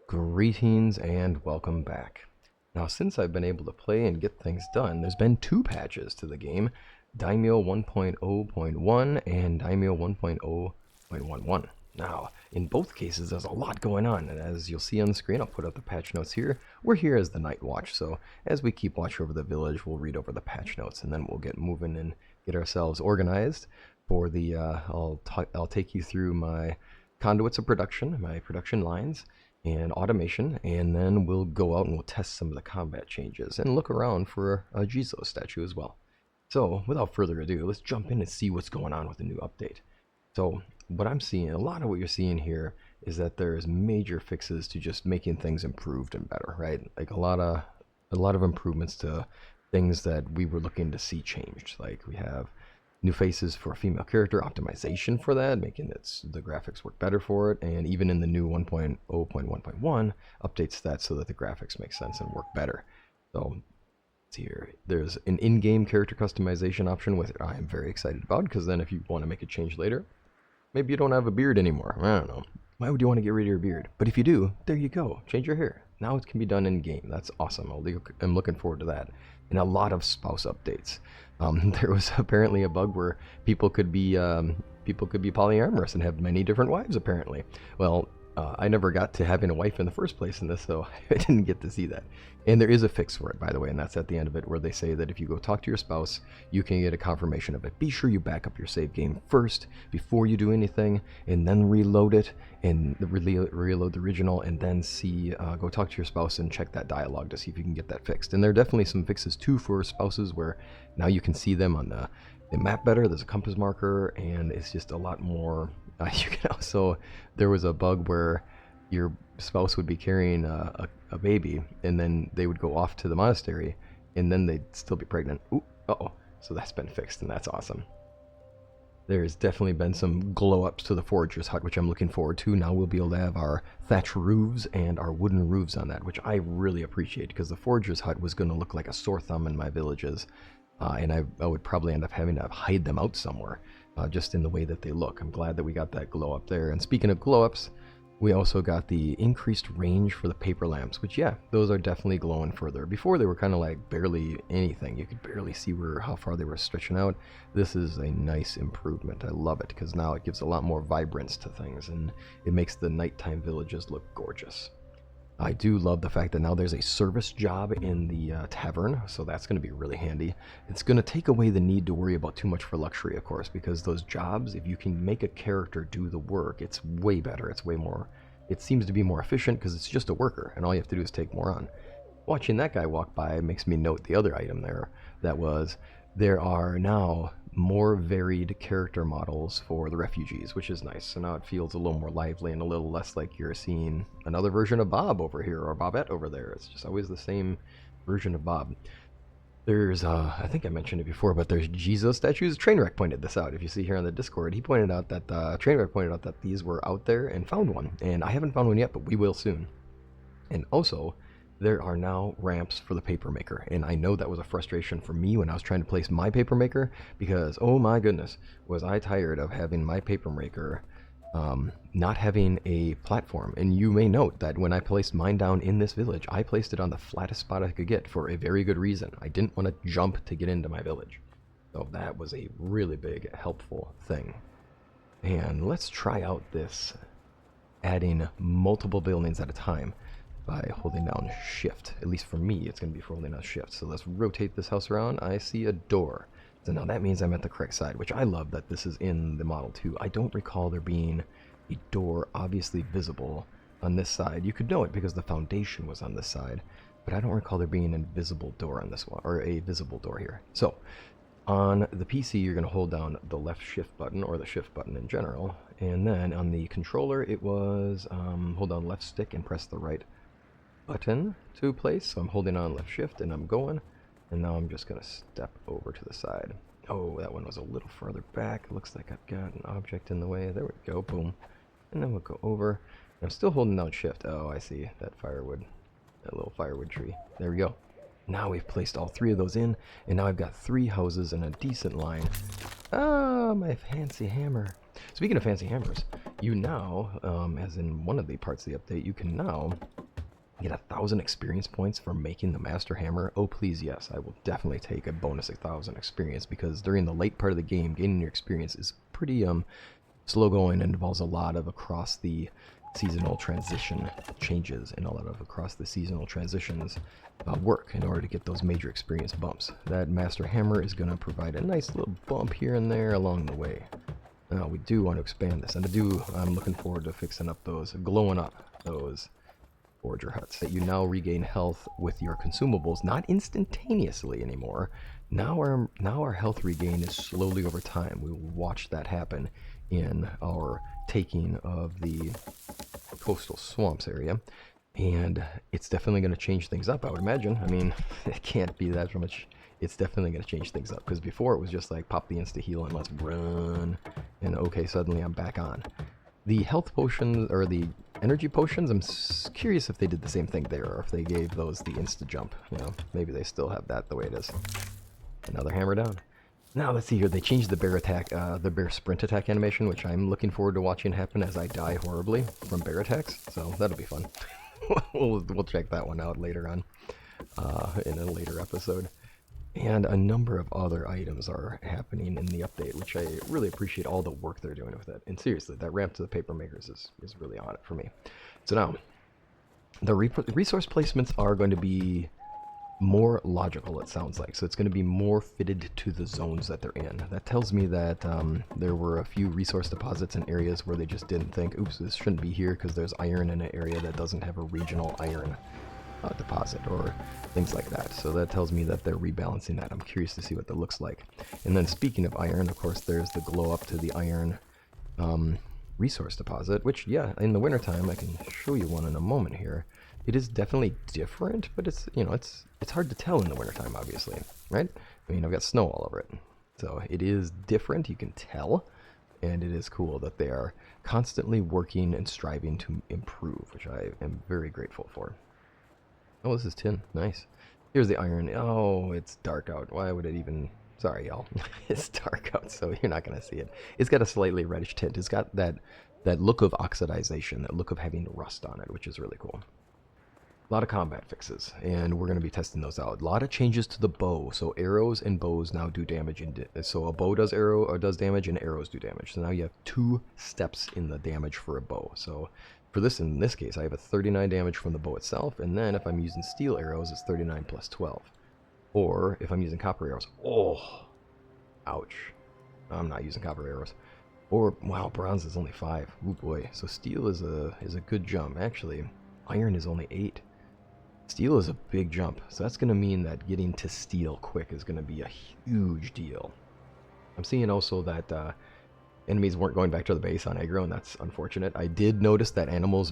Greetings and welcome back. Now, since I've been able to play and get things done, there's been two patches to the game, Daimyo 1.0.1 and Daimyo 1.0.11. Now, in both cases, there's a lot going on, and as you'll see on the screen, I'll put up the patch notes here. We're here as the Night Watch, so as we keep watch over the village, we'll read over the patch notes, and then we'll get moving and get ourselves organized for the, I'll take you through my conduits of production, my production lines, and automation, and then we'll go out and we'll test some of the combat changes and look around for a Jesus statue as well. So without further ado, let's jump in and see what's going on with the new update. So what I'm seeing, a lot of what you're seeing here is that there's major fixes to just making things improved and better, right? Like a lot of improvements to things that we were looking to see changed. Like we have new faces for a female character, optimization for that, making the graphics work better for it, and even in the new 1.0.1.1 updates that so that the graphics make sense and work better. So let's see here. There's an in-game character customization option, which I am very excited about, because then if you want to make a change later, maybe you don't have a beard anymore. I don't know. Why would you want to get rid of your beard? But if you do, there you go. Change your hair. Now it can be done in-game. That's awesome. I'm looking forward to that. And a lot of spouse updates. There was apparently a bug where people could be polyamorous and have many different wives, apparently. Well, I never got to having a wife in the first place in this, so I didn't get to see that. And there is a fix for it, by the way, and that's at the end of it, where they say that if you go talk to your spouse, you can get a confirmation of it. Be sure you back up your save game first before you do anything, and then reload it, and reload the original, and then go talk to your spouse and check that dialogue to see if you can get that fixed. And there are definitely some fixes, too, for spouses, where now you can see them on the map better. There's a compass marker, and it's just a lot more. You can also, there was a bug where your spouse would be carrying a baby, and then they would go off to the monastery, and then they'd still be pregnant. Ooh, uh-oh. So that's been fixed, and that's awesome. There's definitely been some glow-ups to the forager's hut, which I'm looking forward to. Now we'll be able to have our thatch roofs and our wooden roofs on that, which I really appreciate, because the forager's hut was going to look like a sore thumb in my villages, and I would probably end up having to hide them out somewhere. Just in the way that they look. I'm glad that we got that glow up there. And speaking of glow ups, we also got the increased range for the paper lamps, which, yeah, those are definitely glowing further. Before they were kind of like barely anything. You could barely see how far they were stretching out. This is a nice improvement. I love it, because now it gives a lot more vibrance to things, and it makes the nighttime villages look gorgeous. I do love the fact that now there's a service job in the tavern, so that's going to be really handy. It's going to take away the need to worry about too much for luxury, of course, because those jobs, if you can make a character do the work, it's way better. It's way more, it seems to be more efficient because it's just a worker, and all you have to do is take more on. Watching that guy walk by makes me note the other item there. That was, there are now more varied character models for the refugees, which is nice. So now it feels a little more lively and a little less like you're seeing another version of Bob over here or Bobette over there. It's just always the same version of Bob. There's, I think I mentioned it before, but there's Jesus statues. Trainwreck pointed this out. If you see here on the Discord, he pointed out that, Trainwreck pointed out that these were out there and found one. And I haven't found one yet, but we will soon. And also, there are now ramps for the paper maker, and I know that was a frustration for me when I was trying to place my paper maker, because oh my goodness, was I tired of having my paper maker not having a platform. And you may note that when I placed mine down in this village, I placed it on the flattest spot I could get for a very good reason. I didn't want to jump to get into my village, so that was a really big helpful thing. And let's try out this adding multiple buildings at a time by holding down shift. At least for me, it's going to be for holding down shift. So let's rotate this house around. I see a door. So now that means I'm at the correct side, which I love that this is in the Model 2. I don't recall there being a door obviously visible on this side. You could know it because the foundation was on this side, but I don't recall there being an invisible door on this one, or a visible door here. So on the PC, you're going to hold down the left shift button, or the shift button in general, and then on the controller, it was hold down left stick and press the right button to place. So I'm holding on left shift and I'm going, and now I'm just going to step over to the side. Oh, that one was a little further back. It looks like I've got an object in the way. There we go, boom. And then we'll go over. I'm still holding down shift. Oh, I see that firewood, that little firewood tree. There we go. Now we've placed all three of those in, and now I've got 3 houses in a decent line. Ah, my fancy hammer. Speaking of fancy hammers, you now, as in one of the parts of the update, you can now get 1,000 experience points for making the master hammer. Oh please, yes, I will definitely take a bonus 1,000 experience, because during the late part of the game, gaining your experience is pretty slow going and involves a lot of across the seasonal transition changes and a lot of across the seasonal transitions work in order to get those major experience bumps. That master hammer is going to provide a nice little bump here and there along the way. Now we do want to expand this, and I'm looking forward to fixing up those, glowing up those forager huts, that you now regain health with your consumables, not instantaneously anymore. Now our health regain is slowly over time. We will watch that happen in our taking of the coastal swamps area, and it's definitely going to change things up, I would imagine. I mean, it can't be that much. It's definitely going to change things up, because before it was just like pop the insta heal and let's run, and okay, suddenly I'm back on. The health potions, or the energy potions, I'm curious if they did the same thing there, or if they gave those the insta jump. You know, maybe they still have that the way it is. Another hammer down. Now let's see here. They changed the bear attack, the bear sprint attack animation, which I'm looking forward to watching happen as I die horribly from bear attacks. So that'll be fun. we'll check that one out later on in a later episode. And a number of other items are happening in the update, which I really appreciate all the work they're doing with it. And seriously, that ramp to the paper makers is really on it for me. So now, the resource placements are going to be more logical, it sounds like. So it's going to be more fitted to the zones that they're in. That tells me that there were a few resource deposits in areas where they just didn't think, oops, this shouldn't be here because there's iron in an area that doesn't have a regional iron deposit or things like that. So that tells me that they're rebalancing that. I'm curious to see what that looks like. And then speaking of iron, of course, there's the glow up to the iron resource deposit, which, yeah, in the wintertime, I can show you one in a moment here. It is definitely different, but it's, you know, it's hard to tell in the wintertime, obviously, right? I mean, I've got snow all over it. So it is different, you can tell, and it is cool that they are constantly working and striving to improve, which I am very grateful for. Oh, this is tin. Nice. Here's the iron. Oh, it's dark out. Why would it even... Sorry, y'all. It's dark out, so you're not going to see it. It's got a slightly reddish tint. It's got that look of oxidization, that look of having rust on it, which is really cool. A lot of combat fixes, and we're going to be testing those out. A lot of changes to the bow. So arrows and bows now do damage. So a bow does does damage, and arrows do damage. So now you have 2 steps in the damage for a bow. So for this, in this case, I have a 39 damage from the bow itself, and then if I'm using steel arrows, it's 39 plus 12. Or if I'm using copper arrows, oh, ouch. I'm not using copper arrows. Or, wow, bronze is only 5. Oh boy. So steel is a good jump. Actually, iron is only 8. Steel is a big jump, so that's going to mean that getting to steel quick is going to be a huge deal. I'm seeing also that enemies weren't going back to the base on aggro, and that's unfortunate. I did notice that animals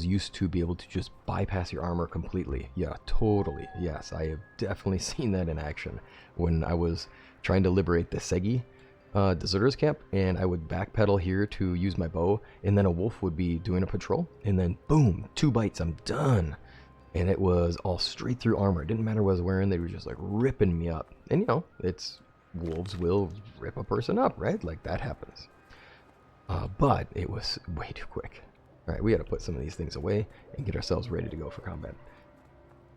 used to be able to just bypass your armor completely. Yeah, totally. Yes, I have definitely seen that in action when I was trying to liberate the Segi deserters camp, and I would backpedal here to use my bow, and then a wolf would be doing a patrol, and then boom, 2 bites, I'm done. And it was all straight through armor. It didn't matter what I was wearing, they were just like ripping me up. And you know, wolves will rip a person up, right? Like that happens. But it was way too quick. Alright, we gotta put some of these things away and get ourselves ready to go for combat.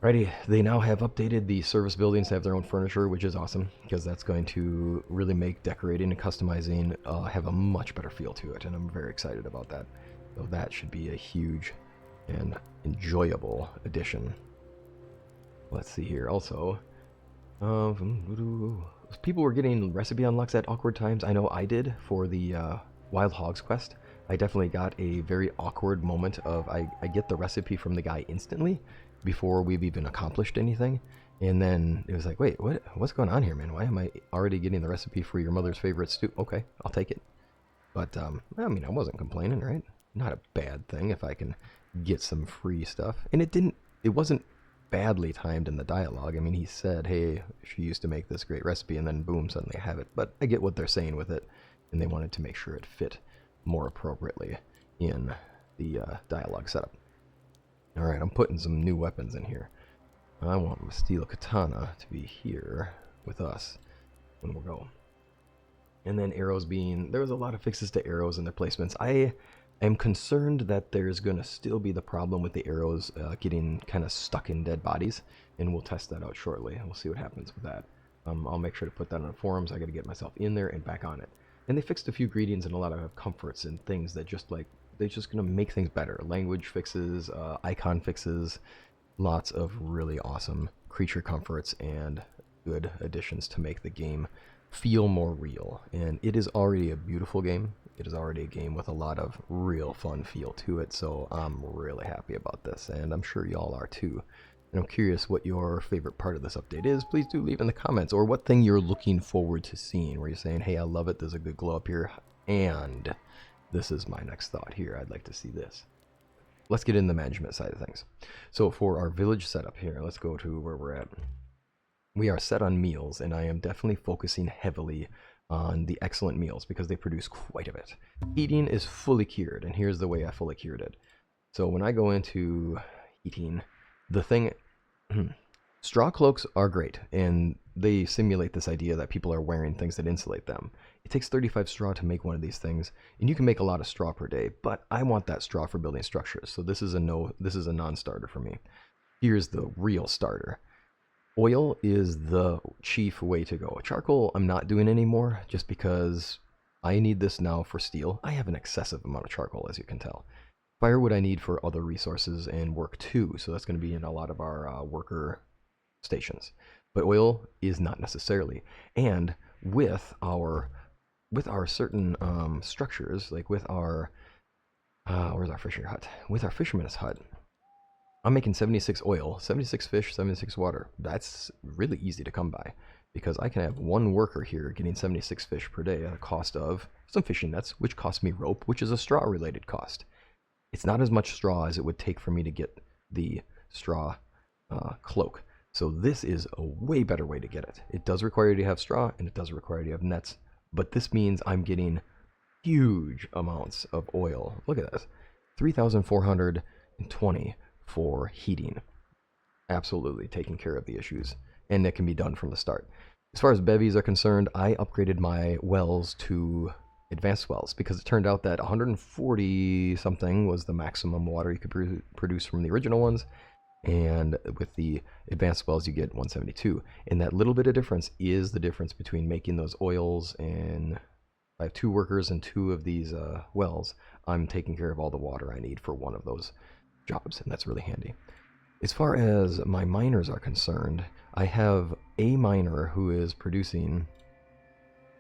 Righty, they now have updated the service buildings to have their own furniture, which is awesome, because that's going to really make decorating and customizing have a much better feel to it, and I'm very excited about that. So that should be a huge and enjoyable addition. Let's see here, also, people were getting recipe unlocks at awkward times. I know I did for the Wild Hogs quest. I definitely got a very awkward moment of I get the recipe from the guy instantly before we've even accomplished anything, and then it was like, wait, what's going on here, man? Why am I already getting the recipe for your mother's favorite stew? Okay, I'll take it. But I mean, I wasn't complaining, right? Not a bad thing if I can get some free stuff. And it wasn't badly timed in the dialogue. I mean, he said, hey, she used to make this great recipe, and then boom, suddenly I have it. But I get what they're saying with it, and they wanted to make sure it fit more appropriately in the dialogue setup. Alright, I'm putting some new weapons in here. I want my steel katana to be here with us when we go. And then arrows being, there was a lot of fixes to arrows and their placements. I am concerned that there's going to still be the problem with the arrows getting kind of stuck in dead bodies, and we'll test that out shortly. We'll see what happens with that. I'll make sure to put that on the forums. I got to get myself in there and back on it. And they fixed a few greetings and a lot of comforts and things that just like, they're just going to make things better. Language fixes, icon fixes, lots of really awesome creature comforts and good additions to make the game feel more real. And it is already a beautiful game. It is already a game with a lot of real fun feel to it, so I'm really happy about this, and I'm sure y'all are too. And I'm curious what your favorite part of this update is. Please do leave in the comments, or what thing you're looking forward to seeing, where you're saying, hey, I love it, there's a good glow up here, and this is my next thought here, I'd like to see this. Let's get in the management side of things. So for our village setup here, let's go to where we're at. We are set on meals, and I am definitely focusing heavily on the excellent meals because they produce quite a bit. Heating is fully cured, and here's the way I fully cured it. So when I go into heating, the thing, straw cloaks are great, and they simulate this idea that people are wearing things that insulate them. It takes 35 straw to make one of these things, and you can make a lot of straw per day, but I want that straw for building structures, so this is a non-starter for me. Here's the real starter. Oil is the chief way to go. Charcoal I'm not doing anymore just because I need this now for steel. I have an excessive amount of charcoal, as you can tell. Firewood I need for other resources and work too, so that's going to be in a lot of our worker stations. But oil is not necessarily. And with our certain structures, like with our where's our fisher hut? With our fisherman's hut, I'm making 76 oil, 76 fish, 76 water. That's really easy to come by because I can have one worker here getting 76 fish per day at a cost of some fishing nets, which cost me rope, which is a straw related cost. It's not as much straw as it would take for me to get the straw cloak. So this is a way better way to get it. It does require you to have straw, and it does require you to have nets, but this means huge amounts of oil. Look at this, 3,420 for heating. Absolutely taking care of the issues, and it can be done from the start. As far as bevies are concerned, I upgraded my wells to advanced wells because it turned out that 140 something was the maximum water you could produce from the original ones, and with the advanced wells you get 172, and that little bit of difference is the difference between making those oils. And I have 2 workers and 2 of these wells. I'm taking care of all the water I need for one of those jobs, and that's really handy. As far as my miners are concerned, I have a miner who is producing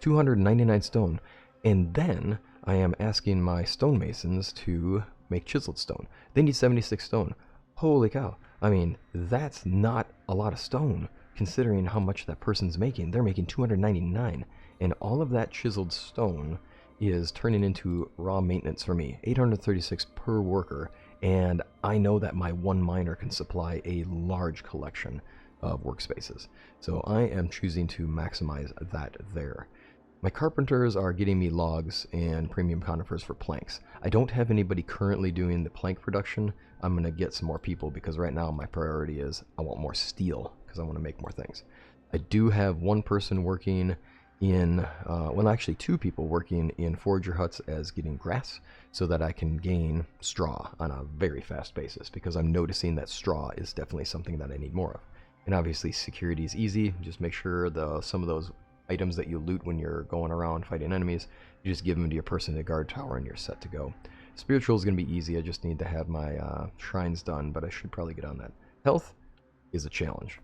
299 stone, and then I am asking my stonemasons to make chiseled stone. They need 76 stone. Holy cow. I mean, that's not a lot of stone considering how much that person's making. They're making 299, and all of that chiseled stone is turning into raw maintenance for me. 836 per worker. And I know that my one miner can supply a large collection of workspaces. So I am choosing to maximize that there. My carpenters are getting me logs and premium conifers for planks. I don't have anybody currently doing the plank production. I'm going to get some more people because right now my priority is I want more steel because I want to make more things. I do have one person working in, well actually 2 people working in forager huts as getting grass so that I can gain straw on a very fast basis because I'm noticing that straw is definitely something that I need more of. And obviously security is easy. Just make sure some of those items that you loot when you're going around fighting enemies, you just give them to your person in the guard tower and you're set to go. Spiritual is going to be easy. I just need to have my shrines done, but I should probably get on that. Health is a challenge.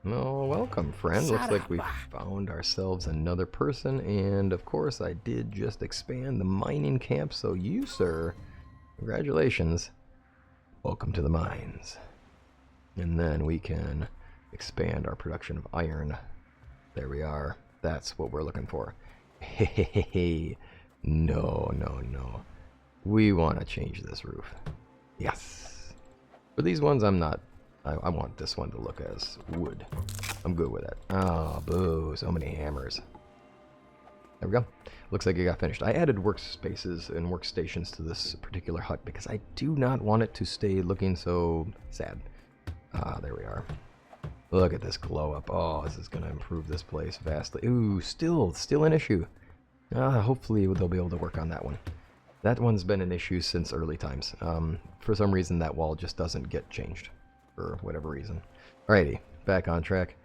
Oh, welcome, friend. Looks like we found ourselves another person, and of course I did just expand the mining camp, so you, sir, congratulations. Welcome to the mines. And then we can expand our production of iron. There we are. That's what we're looking for. Hey, no. We want to change this roof. Yes. For these ones, I'm not. I want this one to look as wood. I'm good with that. Oh, boo. So many hammers. There we go. Looks like it got finished. I added workspaces and workstations to this particular hut because I do not want it to stay looking so sad. There we are. Look at this glow up. Oh, this is going to improve this place vastly. Ooh, still an issue. Hopefully they'll be able to work on that one. That one's been an issue since early times. For some reason, that wall just doesn't get changed. For whatever reason. Alrighty, back on track.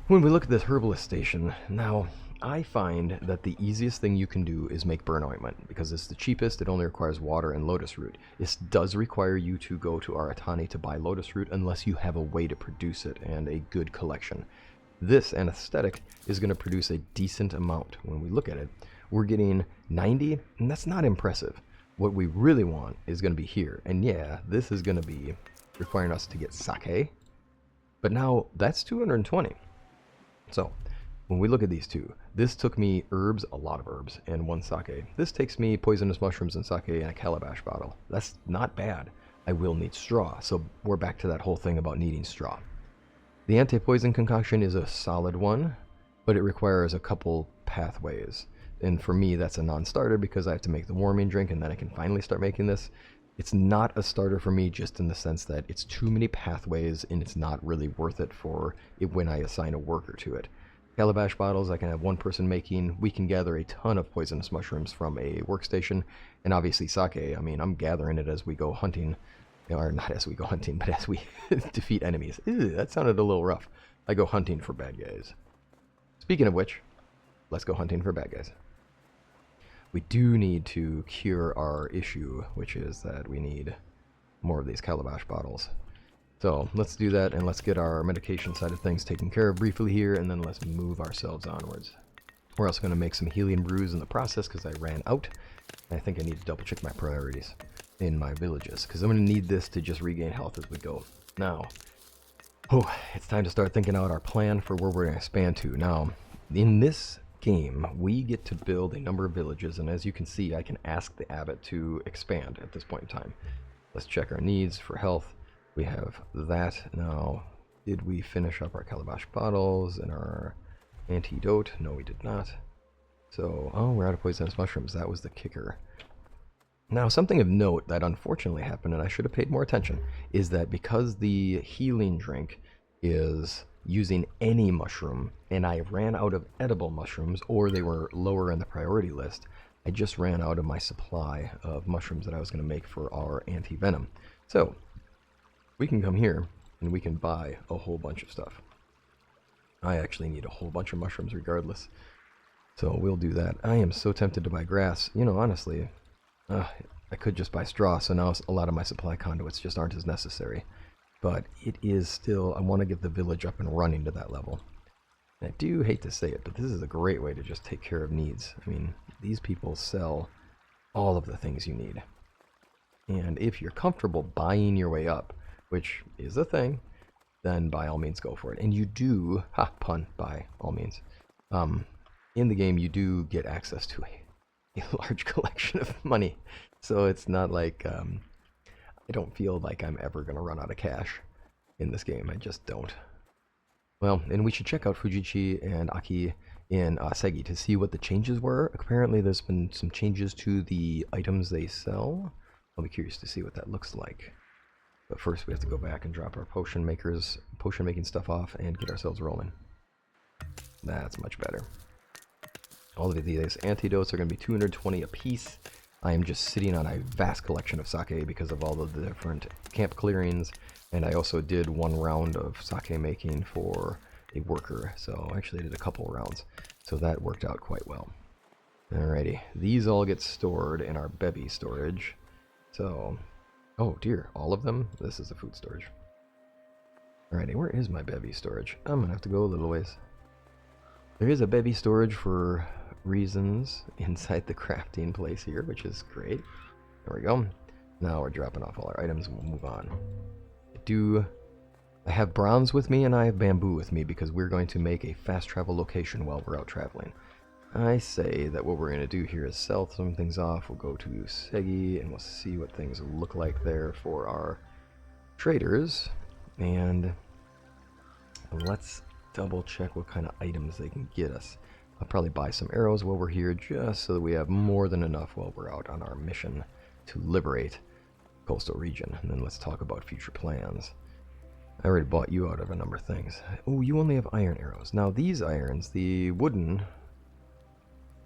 When we look at this herbalist station, now, I find that the easiest thing you can do is make burn ointment, because it's the cheapest, it only requires water and lotus root. This does require you to go to Aratani to buy lotus root, unless you have a way to produce it, and a good collection. This anesthetic is going to produce a decent amount. When we look at it, we're getting 90, and that's not impressive. What we really want is going to be here, and yeah, this is going to be requiring us to get sake, but now that's 220. So, when we look at these two, this took me herbs, a lot of herbs, and one sake. This takes me poisonous mushrooms and sake and a calabash bottle. That's not bad. I will need straw, so we're back to that whole thing about needing straw. The anti-poison concoction is a solid one, but it requires a couple pathways. And for me, that's a non-starter because I have to make the warming drink and then I can finally start making this. It's not a starter for me just in the sense that it's too many pathways and it's not really worth it for it when I assign a worker to it. Calabash bottles I can have one person making. We can gather a ton of poisonous mushrooms from a workstation. And obviously sake, I mean, I'm gathering it as we go hunting. Or not as we go hunting, but as we defeat enemies. Ew, that sounded a little rough. I go hunting for bad guys. Speaking of which, let's go hunting for bad guys. We do need to cure our issue, which is that we need more of these calabash bottles. So let's do that, and let's get our medication side of things taken care of briefly here, and then let's move ourselves onwards. We're also going to make some healing brews in the process because I ran out. I think I need to double check my priorities in my villages, because I'm going to need this to just regain health as we go. Now, it's time to start thinking out our plan for where we're going to expand to. Now, in this game, we get to build a number of villages, and as you can see, I can ask the abbot to expand at this point in time. Let's check our needs for health. We have that. Now, did we finish up our calabash bottles and our antidote? No, we did not. So, we're out of poisonous mushrooms. That was the kicker. Now, something of note that unfortunately happened, and I should have paid more attention, is that because the healing drink is using any mushroom, and I ran out of edible mushrooms, or they were lower in the priority list, I just ran out of my supply of mushrooms that I was going to make for our anti-venom. So, we can come here, and we can buy a whole bunch of stuff. I actually need a whole bunch of mushrooms regardless. So we'll do that. I am so tempted to buy grass. You know, honestly, I could just buy straw, so now a lot of my supply conduits just aren't as necessary. But it is still, I want to get the village up and running to that level. And I do hate to say it, but this is a great way to just take care of needs. I mean, these people sell all of the things you need. And if you're comfortable buying your way up, which is a thing, then by all means go for it. And you do, pun, by all means. In the game, you do get access to a large collection of money. So it's not like, I don't feel like I'm ever going to run out of cash in this game. I just don't. Well, and we should check out Fujichi and Aki in Segi to see what the changes were. Apparently there's been some changes to the items they sell. I'll be curious to see what that looks like. But first we have to go back and drop our potion making stuff off and get ourselves rolling. That's much better. All of these antidotes are going to be 220 apiece. I am just sitting on a vast collection of sake because of all of the different camp clearings, and I also did one round of sake making for a worker, so I actually did a couple rounds, so that worked out quite well. Alrighty, these all get stored in our bevy storage, so, oh dear, all of them? This is the food storage. Alrighty, where is my bevy storage? I'm gonna have to go a little ways. There is a bevy storage for reasons inside the crafting place here, which is great. There we go. Now we're dropping off all our items and we'll move on. I have bronze with me and I have bamboo with me because we're going to make a fast travel location while we're out traveling. I say that what we're going to do here is sell some things off. We'll go to Segi and we'll see what things look like there for our traders. And let's double check what kind of items they can get us. I'll probably buy some arrows while we're here just so that we have more than enough while we're out on our mission to liberate the coastal region. And then let's talk about future plans. I already bought you out of a number of things. Oh, you only have iron arrows. Now these irons, the wooden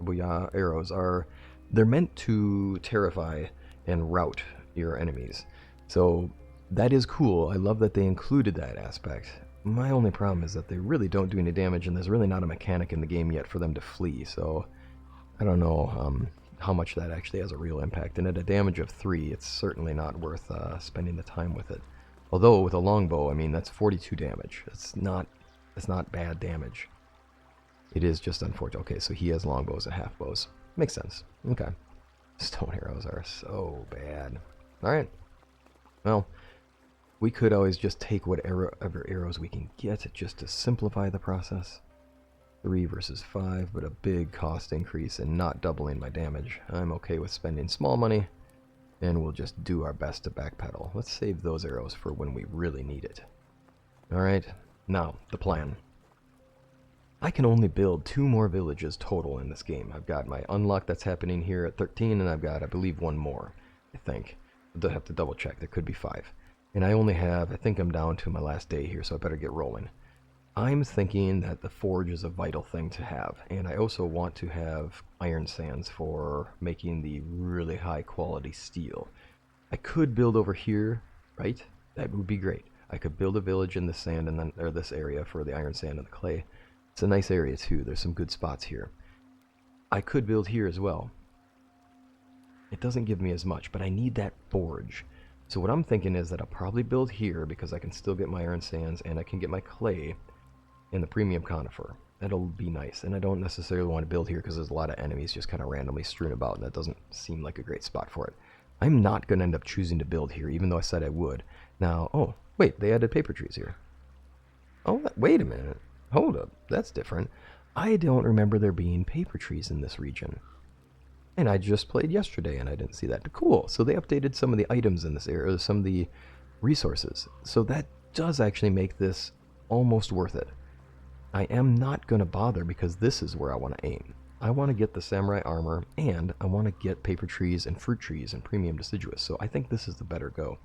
booyah arrows, they're meant to terrify and rout your enemies. So that is cool. I love that they included that aspect. My only problem is that they really don't do any damage, and there's really not a mechanic in the game yet for them to flee. So I don't know how much that actually has a real impact. And at a damage of 3, it's certainly not worth spending the time with it. Although with a longbow, I mean, that's 42 damage. It's not bad damage. It is just unfortunate. Okay, so he has longbows and half bows. Makes sense. Okay. Stone arrows are so bad. Alright. Well, we could always just take whatever arrows we can get just to simplify the process. 3 versus 5, but a big cost increase and not doubling my damage. I'm okay with spending small money, and we'll just do our best to backpedal. Let's save those arrows for when we really need it. Alright, now, the plan. I can only build 2 more villages total in this game. I've got my unlock that's happening here at 13, and I've got, I believe, 1 more, I think. I'll have to double check. There could be 5. And I only have, I think I'm down to my last day here, so I better get rolling. I'm thinking that the forge is a vital thing to have, and I also want to have iron sands for making the really high quality steel. I could build over here, right? That would be great. I could build a village in the sand and then, or this area for the iron sand and the clay. It's a nice area too. There's some good spots here. I could build here as well. It doesn't give me as much, but I need that forge. So what I'm thinking is that I'll probably build here because I can still get my iron sands and I can get my clay and the premium conifer. That'll be nice. And I don't necessarily want to build here because there's a lot of enemies just kind of randomly strewn about, and that doesn't seem like a great spot for it. I'm not going to end up choosing to build here, even though I said I would. Now, oh, wait, they added paper trees here. Oh, wait a minute. Hold up, that's different. I don't remember there being paper trees in this region. And I just played yesterday and I didn't see that. Cool, so they updated some of the items in this area, some of the resources. So that does actually make this almost worth it. I am not going to bother because this is where I want to aim. I want to get the samurai armor, and I want to get paper trees and fruit trees and premium deciduous, so I think this is the better go.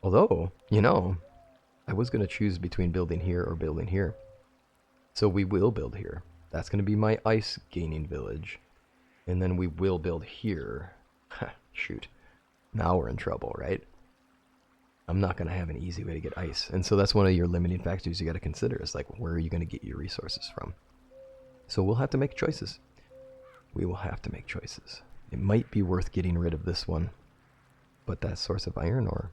Although, you know, I was going to choose between building here or building here. So we will build here. That's going to be my ice gaining village. And then we will build here. Shoot. Now we're in trouble, right? I'm not going to have an easy way to get ice. And so that's one of your limiting factors you got to consider. Is like, where are you going to get your resources from? So we'll have to make choices. We will have to make choices. It might be worth getting rid of this one. But that source of iron ore,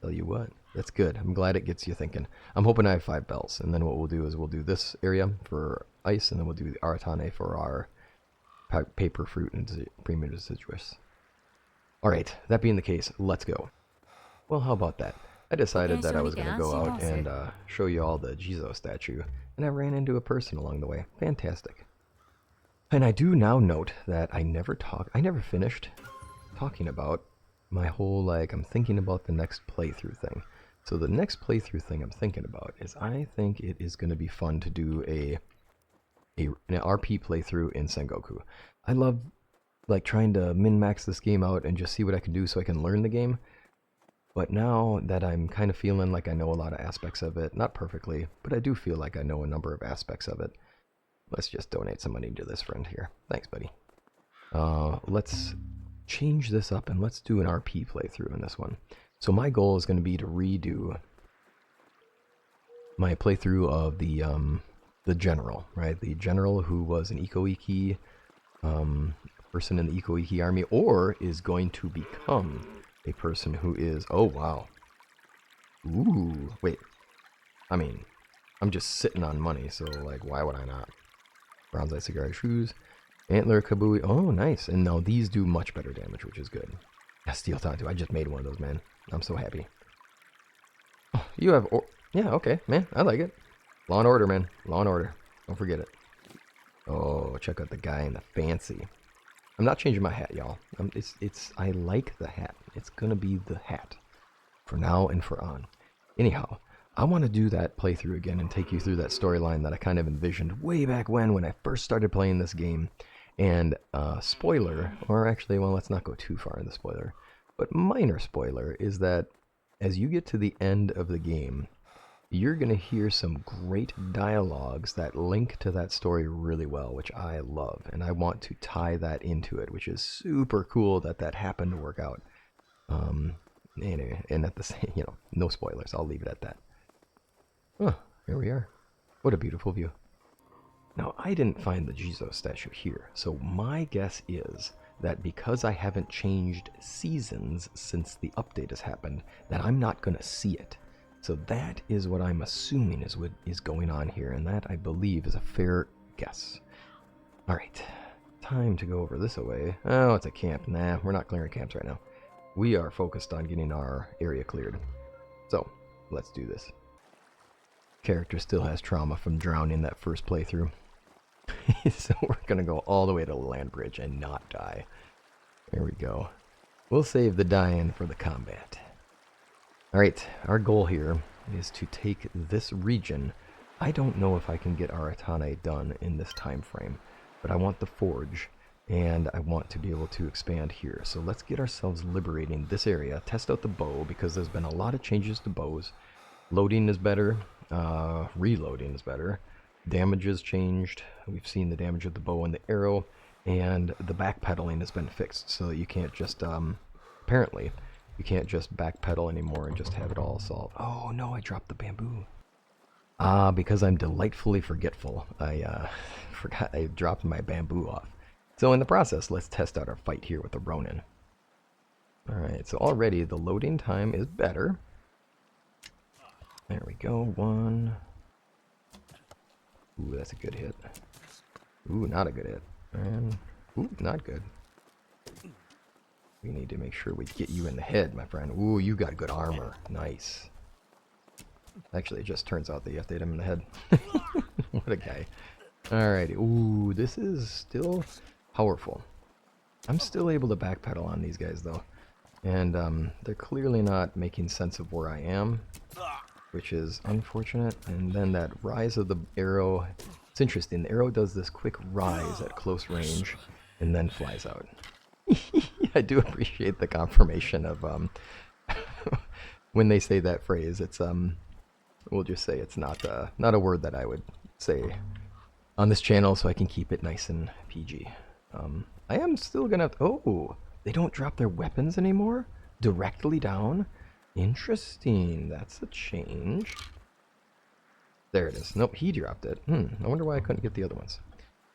tell you what, that's good. I'm glad it gets you thinking. I'm hoping I have 5 bells. And then what we'll do is we'll do this area for ice. And then we'll do the Aratane for our paper, fruit, and premium deciduous. Alright, that being the case, let's go. Well, how about that? I decided that I was going to go out and show you all the Jizo statue, and I ran into a person along the way. Fantastic. And I do now note that I never finished talking about my whole, like, I'm thinking about the next playthrough thing. So the next playthrough thing I'm thinking about is I think it is going to be fun to do an RP playthrough in Sengoku. I love, like, trying to min-max this game out and just see what I can do so I can learn the game. But now that I'm kind of feeling like I know a lot of aspects of it, not perfectly, but I do feel like I know a number of aspects of it. Let's just donate some money to this friend here. Thanks, buddy. Let's change this up and let's do an RP playthrough in this one. So my goal is going to be to redo my playthrough of the general, right? The general who was an Iko-Iki person in the Iko-Iki army, or is going to become a person who is, oh wow. Ooh, wait. I mean, I'm just sitting on money, so like, why would I not? Bronze Eye Cigar Shoes, Antler Kabui. Oh, nice. And now these do much better damage, which is good. Steel Tattoo. I just made one of those, man. I'm so happy. Oh, you have, yeah, okay, man. I like it. Law and Order, man. Law and Order. Don't forget it. Oh, check out the guy in the fancy. I'm not changing my hat, y'all. I like the hat. It's gonna be the hat for now and for on. Anyhow, I want to do that playthrough again and take you through that storyline that I kind of envisioned way back when I first started playing this game. And spoiler, or actually, well, let's not go too far in the spoiler, but minor spoiler is that as you get to the end of the game, you're going to hear some great dialogues that link to that story really well, which I love. And I want to tie that into it, which is super cool that that happened to work out. Anyway, and at the same, no spoilers. I'll leave it at that. Oh, here we are. What a beautiful view. Now, I didn't find the Jizo statue here, so my guess is that because I haven't changed seasons since the update has happened, that I'm not going to see it. So that is what I'm assuming is what is going on here, and that, I believe, is a fair guess. Alright, time to go over this away. Oh, it's a camp. Nah, we're not clearing camps right now. We are focused on getting our area cleared. So, let's do this. Character still has trauma from drowning that first playthrough. So we're going to go all the way to the land bridge and not die. There we go. We'll save the dying for the combat. Alright, our goal here is to take this region. I don't know if I can get Aratane done in this time frame, but I want the forge, and I want to be able to expand here. So let's get ourselves liberating this area, test out the bow, because there's been a lot of changes to bows. Loading is better, reloading is better. Damage has changed. We've seen the damage of the bow and the arrow, and the backpedaling has been fixed, so that you can't just, apparently, you can't just backpedal anymore and just have it all solved. Oh no, I dropped the bamboo. Because I'm delightfully forgetful, I forgot I dropped my bamboo off. So in the process, let's test out our fight here with the Ronin. Alright, so already the loading time is better. There we go, one. Ooh, that's a good hit. Ooh, not a good hit. And, ooh, not good. We need to make sure we get you in the head, my friend. Ooh, you got good armor. Nice. Actually, it just turns out that you have to hit him in the head. What a guy. Alrighty. Ooh, this is still powerful. I'm still able to backpedal on these guys, though. And they're clearly not making sense of where I am, which is unfortunate. And then that rise of the arrow, it's interesting. The arrow does this quick rise at close range and then flies out. I do appreciate the confirmation of when they say that phrase. It's we'll just say it's not a word that I would say on this channel, so I can keep it nice and PG. I am still gonna have to, oh, they don't drop their weapons anymore directly down. Interesting. That's a change. There it is. Nope, he dropped it. I wonder why I couldn't get the other ones.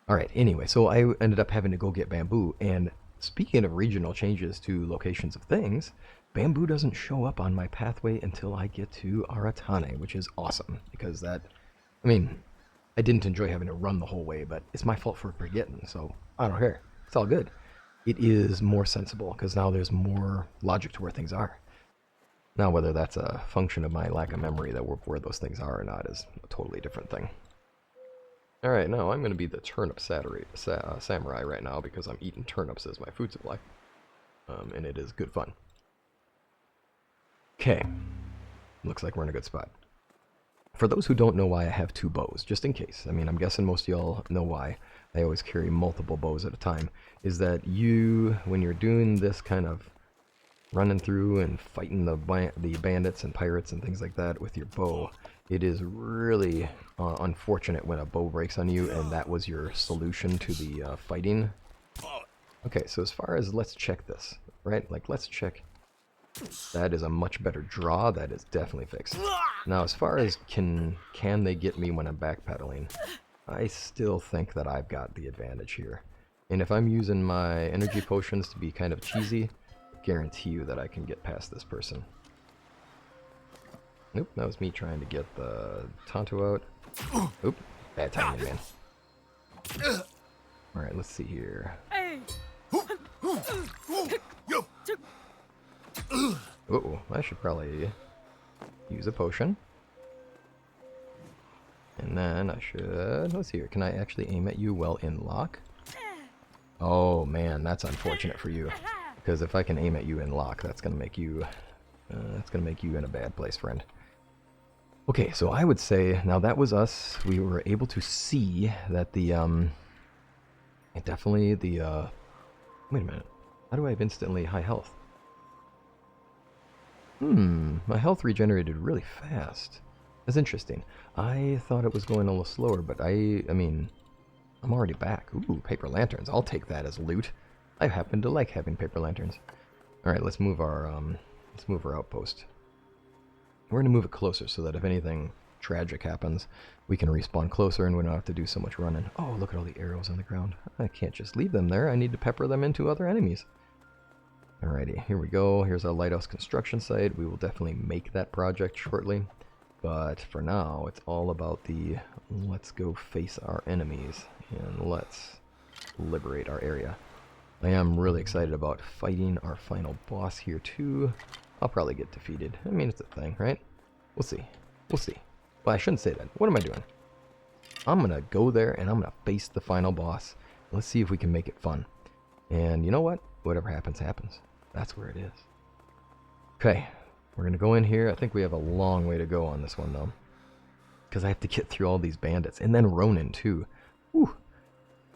Alright, anyway, so I ended up having to go get bamboo, and speaking of regional changes to locations of things, bamboo doesn't show up on my pathway until I get to Aratane, which is awesome, because that, I mean, I didn't enjoy having to run the whole way, but it's my fault for forgetting, so I don't care. It's all good. It is more sensible, because now there's more logic to where things are. Now, whether that's a function of my lack of memory that where those things are or not is a totally different thing. Alright, now I'm going to be the turnip samurai right now because I'm eating turnips as my food supply. And it is good fun. Okay. Looks like we're in a good spot. For those who don't know why I have two bows, just in case, I mean, I'm guessing most of y'all know why I always carry multiple bows at a time, is that you, when you're doing this kind of running through and fighting the bandits and pirates and things like that with your bow, it is really unfortunate when a bow breaks on you and that was your solution to the fighting. Okay, so as far as let's check this, right? Like, let's check. That is a much better draw. That is definitely fixed. Now, as far as can they get me when I'm backpedaling, I still think that I've got the advantage here. And if I'm using my energy potions to be kind of cheesy, guarantee you that I can get past this person. Nope, that was me trying to get the Tonto out. Oop, bad timing, man. Alright, let's see here. Uh-oh, I should probably use a potion. And then I should, let's see here, can I actually aim at you while in lock? Oh man, that's unfortunate for you. Because if I can aim at you in lock, that's gonna make you in a bad place, friend. Okay, so I would say now that was us. We were able to see that the definitely the wait a minute. How do I have instantly high health? My health regenerated really fast. That's interesting. I thought it was going a little slower, but I mean, I'm already back. Ooh, paper lanterns. I'll take that as loot. I happen to like having paper lanterns. All right, let's move our outpost. We're gonna move it closer so that if anything tragic happens, we can respawn closer and we don't have to do so much running. Oh, look at all the arrows on the ground. I can't just leave them there. I need to pepper them into other enemies. Alrighty, here we go. Here's our lighthouse construction site. We will definitely make that project shortly. But for now, it's all about the let's go face our enemies and let's liberate our area. I am really excited about fighting our final boss here too. I'll probably get defeated. I mean, it's a thing, right? We'll see. We'll see. Well, I shouldn't say that. What am I doing? I'm going to go there and I'm going to face the final boss. Let's see if we can make it fun. And you know what? Whatever happens, happens. That's where it is. Okay. We're going to go in here. I think we have a long way to go on this one, though. Because I have to get through all these bandits. And then Ronin, too. Whew.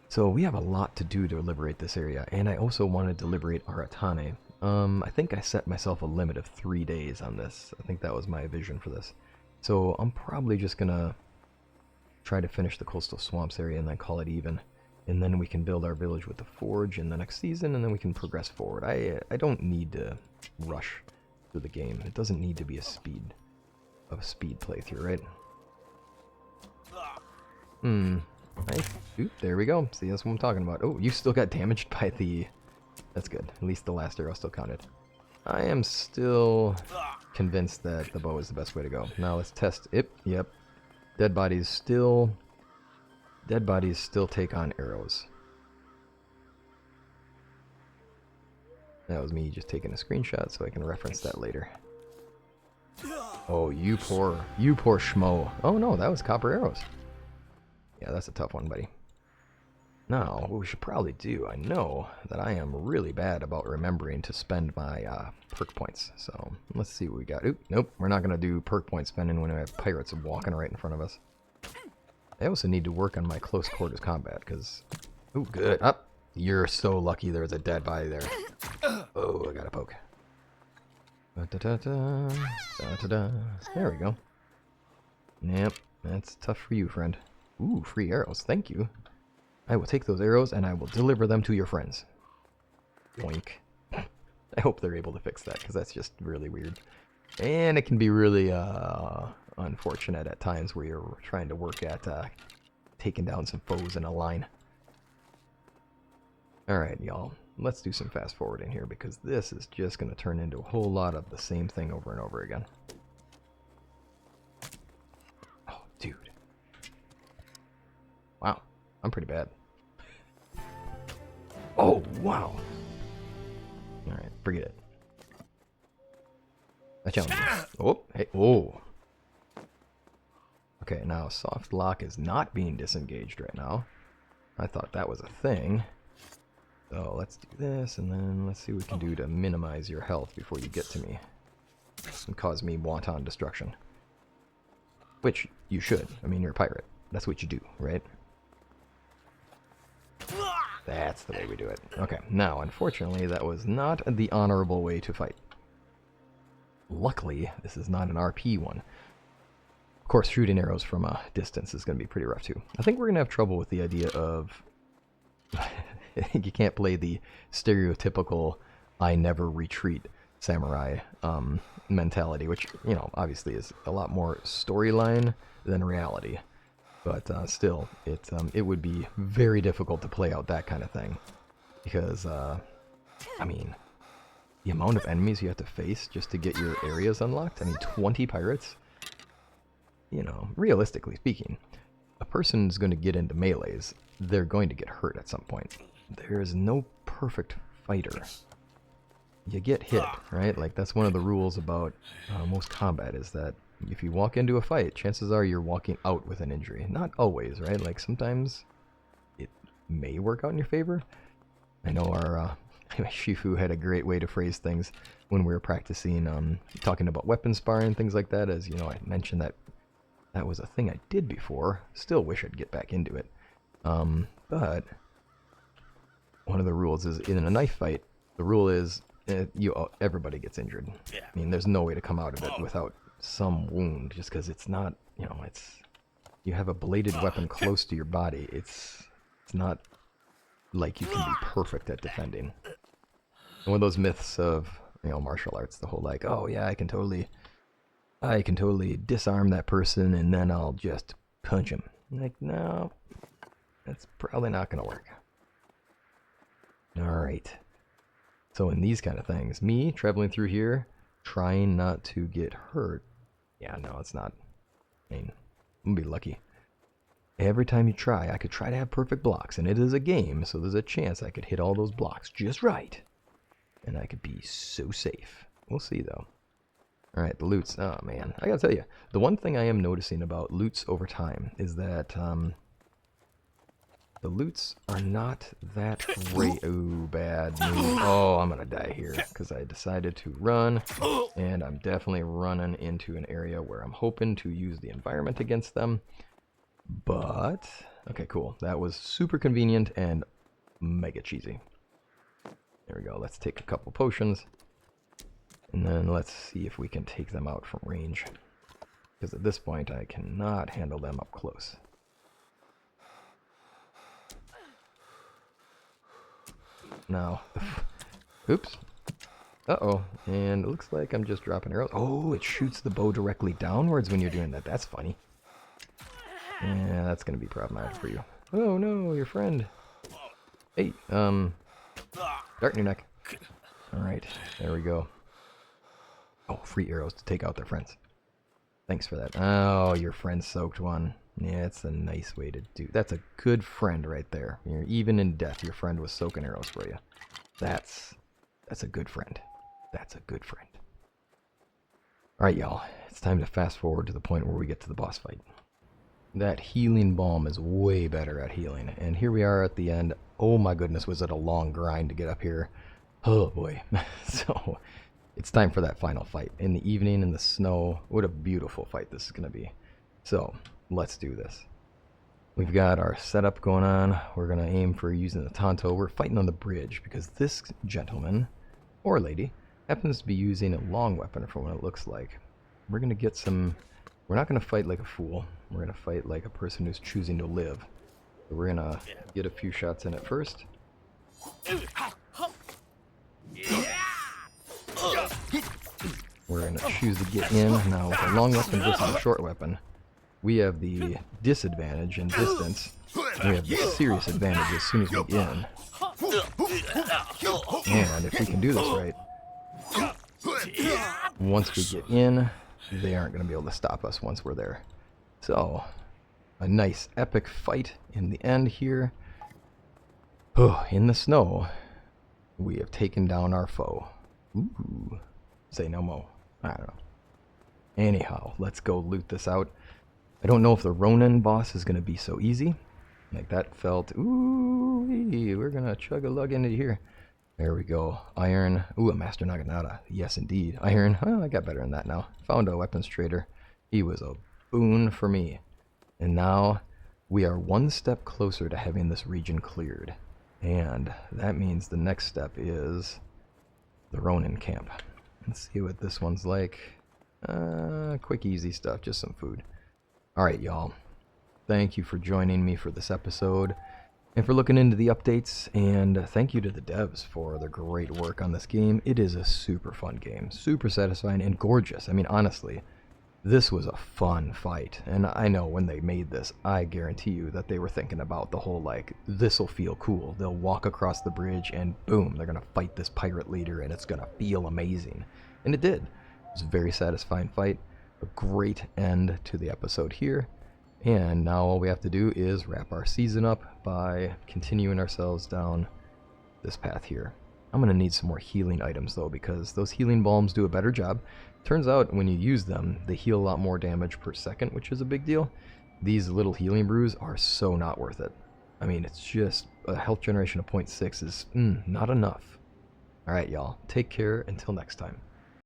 So we have a lot to do to liberate this area. And I also wanted to liberate Aratane. I think I set myself a limit of 3 days on this. I think that was my vision for this. So I'm probably just going to try to finish the coastal swamps area and then call it even. And then we can build our village with the forge in the next season, and then we can progress forward. I don't need to rush through the game. It doesn't need to be a speed playthrough, right? Oop, there we go. See, that's what I'm talking about. Oh, you still got damaged by the... That's good. At least the last arrow still counted. I am still convinced that the bow is the best way to go. Now let's test it. Yep. Dead bodies still take on arrows. That was me just taking a screenshot so I can reference that later. Oh, you poor schmo. Oh no, that was copper arrows. Yeah, that's a tough one, buddy. Now, what we should probably do, I know that I am really bad about remembering to spend my perk points. So, let's see what we got. Oop, nope, we're not going to do perk point spending when we have pirates walking right in front of us. I also need to work on my close quarters combat, because... Oh, good. Up. You're so lucky there's a dead body there. Oh, I got a poke. There we go. Yep, that's tough for you, friend. Ooh, free arrows. Thank you. I will take those arrows and I will deliver them to your friends. Yoink. I hope they're able to fix that, because that's just really weird. And it can be really unfortunate at times where you're trying to work at taking down some foes in a line. Alright, y'all. Let's do some fast forwarding here, because this is just going to turn into a whole lot of the same thing over and over again. Oh, dude. Wow. I'm pretty bad. Oh, wow. Alright, forget it. I challenge you. Oh, hey, oh. Okay, now soft lock is not being disengaged right now. I thought that was a thing. So let's do this, and then let's see what we can do to minimize your health before you get to me. And cause me wanton destruction. Which you should. I mean, you're a pirate. That's what you do, right? That's the way we do it. Okay, now, unfortunately, that was not the honorable way to fight. Luckily, this is not an RP one. Of course, shooting arrows from a distance is going to be pretty rough, too. I think we're going to have trouble with the idea of... you can't play the stereotypical I never retreat samurai mentality, which, you know, obviously is a lot more storyline than reality. But still, it would be very difficult to play out that kind of thing. Because, I mean, the amount of enemies you have to face just to get your areas unlocked, I mean, 20 pirates? You know, realistically speaking, a person's going to get into melees, they're going to get hurt at some point. There is no perfect fighter. You get hit, right? Like, that's one of the rules about most combat, is that if you walk into a fight, chances are you're walking out with an injury. Not always, right? Like, sometimes it may work out in your favor. I know our Shifu had a great way to phrase things when we were practicing, talking about weapon sparring, things like that. As you know, I mentioned that that was a thing I did before. Still wish I'd get back into it. But one of the rules is, in a knife fight, the rule is everybody gets injured. I mean, there's no way to come out of it without some wound, just because it's not, you know, you have a bladed weapon close to your body. It's not like you can be perfect at defending. And one of those myths of, you know, martial arts, the whole like, oh yeah, I can totally disarm that person and then I'll just punch him. Like, no, that's probably not gonna work. Alright. So in these kind of things, me traveling through here, trying not to get hurt. Yeah, no, it's not. I mean, I'm gonna be lucky. Every time you try, I could try to have perfect blocks, and it is a game, so there's a chance I could hit all those blocks just right. And I could be so safe. We'll see, though. Alright, the loots. Oh, man. I gotta tell you, the one thing I am noticing about loots over time is that the loots are not that great. Ooh, bad move. Oh, I'm gonna die here because I decided to run, and I'm definitely running into an area where I'm hoping to use the environment against them. But, okay, cool. That was super convenient and mega cheesy. There we go. Let's take a couple potions, and then let's see if we can take them out from range. Because at this point, I cannot handle them up close. Now, oops. Uh-oh, and it looks like I'm just dropping arrows. Oh, it shoots the bow directly downwards when you're doing that. That's funny. Yeah, that's gonna be problematic for you. Oh no, your friend. Hey, dart in your neck. Alright, there we go. Oh, free arrows to take out their friends. Thanks for that. Oh, your friend soaked one. Yeah, it's a nice way to do. That's a good friend right there. Even in death, your friend was soaking arrows for you. That's a good friend. That's a good friend. Alright, y'all. It's time to fast forward to the point where we get to the boss fight. That healing balm is way better at healing. And here we are at the end. Oh my goodness, was it a long grind to get up here. Oh boy. So, it's time for that final fight. In the evening, in the snow. What a beautiful fight this is going to be. So, let's do this. We've got our setup going on. We're going to aim for using the Tonto. We're fighting on the bridge because this gentleman, or lady, happens to be using a long weapon from what it looks like. We're going to get some... We're not going to fight like a fool. We're going to fight like a person who's choosing to live. So we're going to get a few shots in at first. We're going to choose to get in. Now with a long weapon versus a short weapon, we have the disadvantage in distance. We have the serious advantage as soon as we get in. And if we can do this right, once we get in, they aren't going to be able to stop us once we're there. So, a nice epic fight in the end here. Oh, in the snow, we have taken down our foe. Ooh, say no more. I don't know. Anyhow, let's go loot this out. I don't know if the Ronin boss is going to be so easy. Like that felt, ooh, we're going to chug a lug into here. There we go. Iron. Ooh, a Master Nata. Yes, indeed. Iron. Oh, I got better than that now. Found a weapons trader. He was a boon for me. And now we are one step closer to having this region cleared. And that means the next step is the Ronin camp. Let's see what this one's like. Quick, easy stuff. Just some food. Alright, y'all. Thank you for joining me for this episode. And for looking into the updates, and thank you to the devs for their great work on this game. It is a super fun game, super satisfying and gorgeous. I mean, honestly, this was a fun fight. And I know when they made this, I guarantee you that they were thinking about the whole, like, this'll feel cool. They'll walk across the bridge and boom, they're going to fight this pirate leader and it's going to feel amazing. And it did. It was a very satisfying fight. A great end to the episode here. And now all we have to do is wrap our season up by continuing ourselves down this path here. I'm going to need some more healing items though, because those healing balms do a better job. Turns out when you use them, they heal a lot more damage per second, which is a big deal. These little healing brews are so not worth it. I mean, it's just a health generation of 0.6 is not enough. Alright, y'all. Take care until next time.